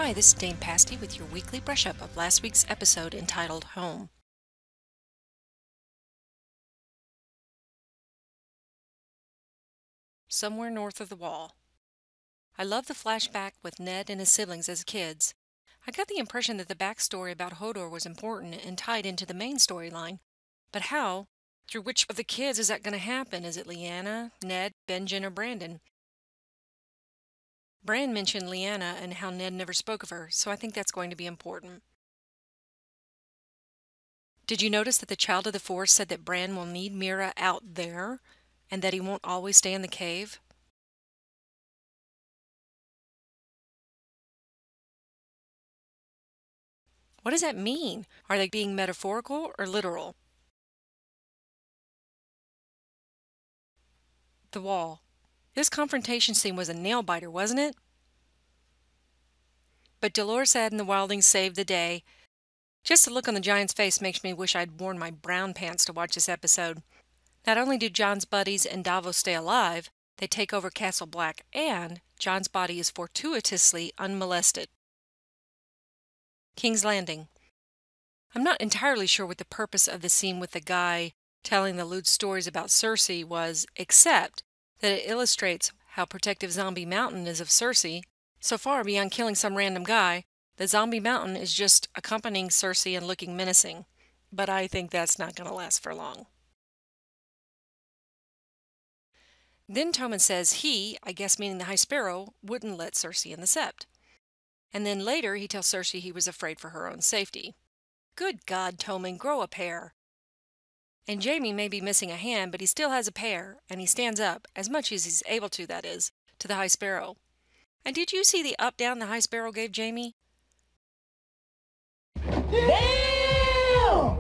Hi, this is Dame Pasty with your weekly brush-up of last week's episode entitled Home. Somewhere north of the wall. I love the flashback with Ned and his siblings as kids. I got the impression that the backstory about Hodor was important and tied into the main storyline. But how? Through which of the kids is that going to happen? Is it Lyanna, Ned, Benjen, or Brandon? Bran mentioned Lyanna and how Ned never spoke of her, so I think that's going to be important. Did you notice that the Child of the Forest said that Bran will need Mira out there, and that he won't always stay in the cave? What does that mean? Are they being metaphorical or literal? The wall. This confrontation scene was a nail-biter, wasn't it? But Dolores and the Wildlings saved the day. Just the look on the giant's face makes me wish I'd worn my brown pants to watch this episode. Not only do Jon's buddies and Davos stay alive, they take over Castle Black, and Jon's body is fortuitously unmolested. King's Landing. I'm not entirely sure what the purpose of the scene with the guy telling the lewd stories about Cersei was, except that it illustrates how protective Zombie Mountain is of Cersei. So far, beyond killing some random guy, the Zombie Mountain is just accompanying Cersei and looking menacing. But I think that's not going to last for long. Then Tommen says he, I guess meaning the High Sparrow, wouldn't let Cersei in the Sept. And then later he tells Cersei he was afraid for her own safety. Good God, Tommen, grow a pair. And Jaime may be missing a hand, but he still has a pair, and he stands up, as much as he's able to, that is, to the High Sparrow. And did you see the up-down the High Sparrow gave Jaime? Damn!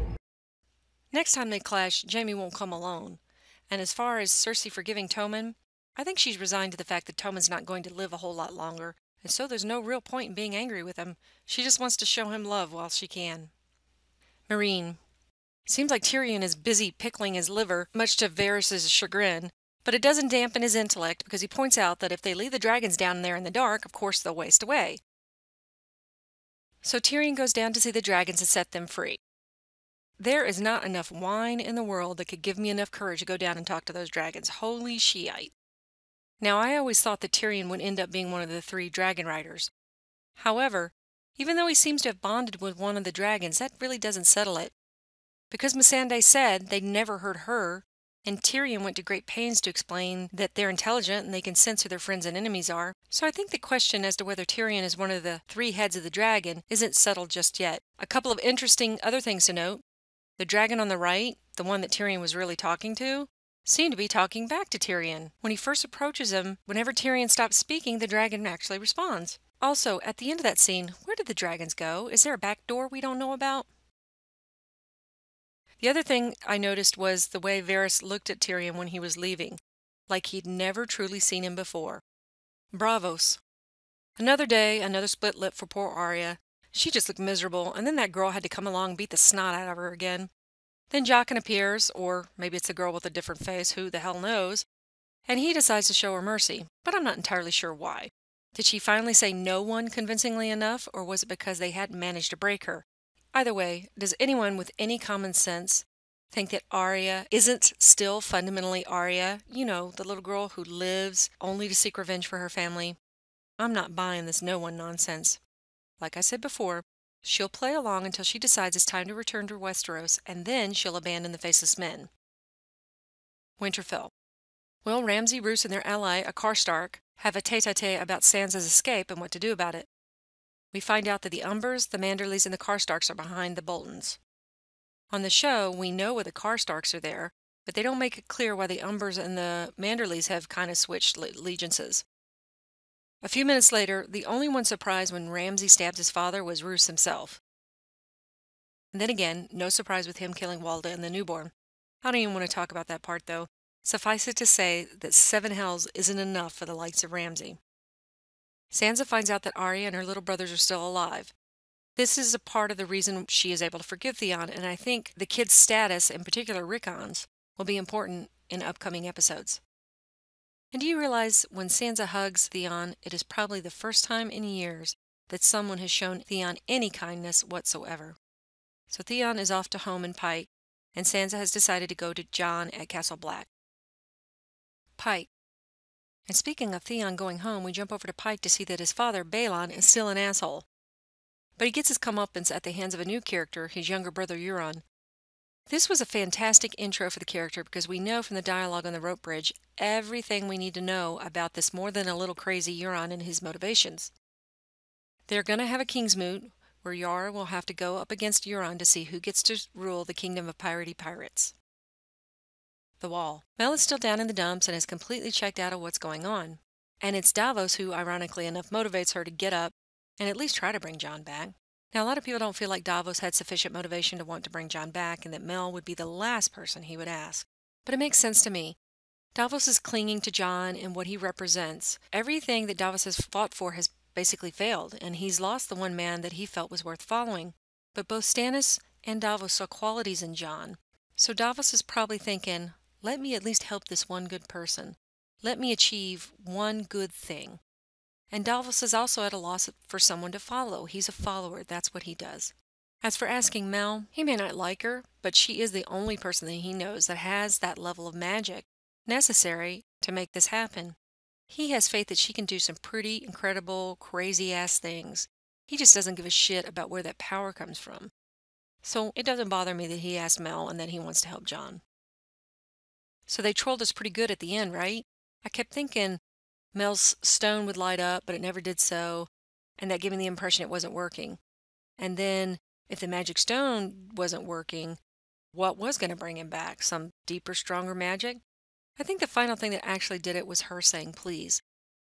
Next time they clash, Jaime won't come alone. And as far as Cersei forgiving Tommen, I think she's resigned to the fact that Tommen's not going to live a whole lot longer, and so there's no real point in being angry with him. She just wants to show him love while she can. Marine. Seems like Tyrion is busy pickling his liver, much to Varys' chagrin, but it doesn't dampen his intellect because he points out that if they leave the dragons down there in the dark, of course they'll waste away. So Tyrion goes down to see the dragons and set them free. There is not enough wine in the world that could give me enough courage to go down and talk to those dragons. Holy Shiite. Now, I always thought that Tyrion would end up being one of the 3 dragon riders. However, even though he seems to have bonded with one of the dragons, that really doesn't settle it. Because Missandei said they'd never heard her, and Tyrion went to great pains to explain that they're intelligent and they can sense who their friends and enemies are, so I think the question as to whether Tyrion is one of the 3 heads of the dragon isn't settled just yet. A couple of interesting other things to note. The dragon on the right, the one that Tyrion was really talking to, seemed to be talking back to Tyrion. When he first approaches him, whenever Tyrion stops speaking, the dragon actually responds. Also, at the end of that scene, where did the dragons go? Is there a back door we don't know about? The other thing I noticed was the way Varys looked at Tyrion when he was leaving, like he'd never truly seen him before. Bravos. Another day, another split lip for poor Arya. She just looked miserable, and then that girl had to come along and beat the snot out of her again. Then Jaqen appears, or maybe it's the girl with a different face, who the hell knows, and he decides to show her mercy, but I'm not entirely sure why. Did she finally say no one convincingly enough, or was it because they hadn't managed to break her? Either way, does anyone with any common sense think that Arya isn't still fundamentally Arya? You know, the little girl who lives only to seek revenge for her family. I'm not buying this no one nonsense. Like I said before, she'll play along until she decides it's time to return to Westeros, and then she'll abandon the Faceless Men. Winterfell. Will Ramsay, Roose, and their ally, a Karstark, have a tete-a-tete about Sansa's escape and what to do about it? We find out that the Umbers, the Manderleys, and the Karstarks are behind the Boltons. On the show, we know why the Karstarks are there, but they don't make it clear why the Umbers and the Manderleys have kind of switched allegiances. A few minutes later, the only one surprised when Ramsay stabbed his father was Roose himself. And then again, no surprise with him killing Walda and the newborn. I don't even want to talk about that part, though. Suffice it to say that 7 hells isn't enough for the likes of Ramsay. Sansa finds out that Arya and her little brothers are still alive. This is a part of the reason she is able to forgive Theon, and I think the kid's status, in particular Rickon's, will be important in upcoming episodes. And do you realize when Sansa hugs Theon, it is probably the first time in years that someone has shown Theon any kindness whatsoever. So Theon is off to home in Pike, and Sansa has decided to go to Jon at Castle Black. Pike. And speaking of Theon going home, we jump over to Pike to see that his father, Balon, is still an asshole. But he gets his comeuppance at the hands of a new character, his younger brother Euron. This was a fantastic intro for the character because we know from the dialogue on the rope bridge everything we need to know about this more than a little crazy Euron and his motivations. They're going to have a Kingsmoot, where Yara will have to go up against Euron to see who gets to rule the kingdom of piratey pirates. The Wall. Mel is still down in the dumps and has completely checked out of what's going on. And it's Davos who, ironically enough, motivates her to get up and at least try to bring Jon back. Now, a lot of people don't feel like Davos had sufficient motivation to want to bring Jon back and that Mel would be the last person he would ask. But it makes sense to me. Davos is clinging to Jon and what he represents. Everything that Davos has fought for has basically failed, and he's lost the one man that he felt was worth following. But both Stannis and Davos saw qualities in Jon. So Davos is probably thinking, let me at least help this one good person. Let me achieve one good thing. And Davos is also at a loss for someone to follow. He's a follower. That's what he does. As for asking Mel, he may not like her, but she is the only person that he knows that has that level of magic necessary to make this happen. He has faith that she can do some pretty incredible, crazy-ass things. He just doesn't give a shit about where that power comes from. So it doesn't bother me that he asked Mel and that he wants to help Jon. So they trolled us pretty good at the end, right? I kept thinking Mel's stone would light up, but it never did so, and that gave me the impression it wasn't working. And then, if the magic stone wasn't working, what was going to bring him back? Some deeper, stronger magic? I think the final thing that actually did it was her saying please.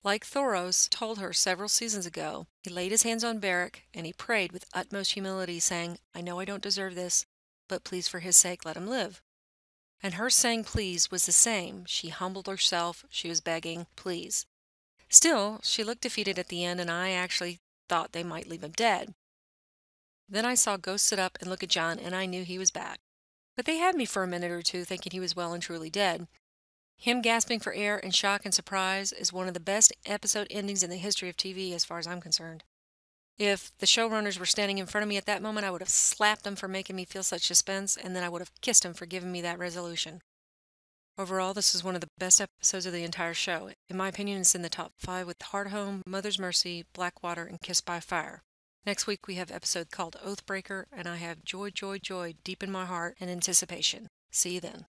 Like Thoros told her several seasons ago, he laid his hands on Beric, and he prayed with utmost humility, saying, I know I don't deserve this, but please for his sake let him live. And her saying please was the same. She humbled herself. She was begging, please. Still, she looked defeated at the end, and I actually thought they might leave him dead. Then I saw Ghost sit up and look at Jon, and I knew he was back. But they had me for a minute or two thinking he was well and truly dead. Him gasping for air in shock and surprise is one of the best episode endings in the history of TV as far as I'm concerned. If the showrunners were standing in front of me at that moment, I would have slapped them for making me feel such suspense, and then I would have kissed them for giving me that resolution. Overall, this is one of the best episodes of the entire show. In my opinion, it's in the top 5 with Hardhome, Mother's Mercy, Blackwater, and Kissed by Fire. Next week we have an episode called Oathbreaker, and I have joy, joy, joy deep in my heart and anticipation. See you then.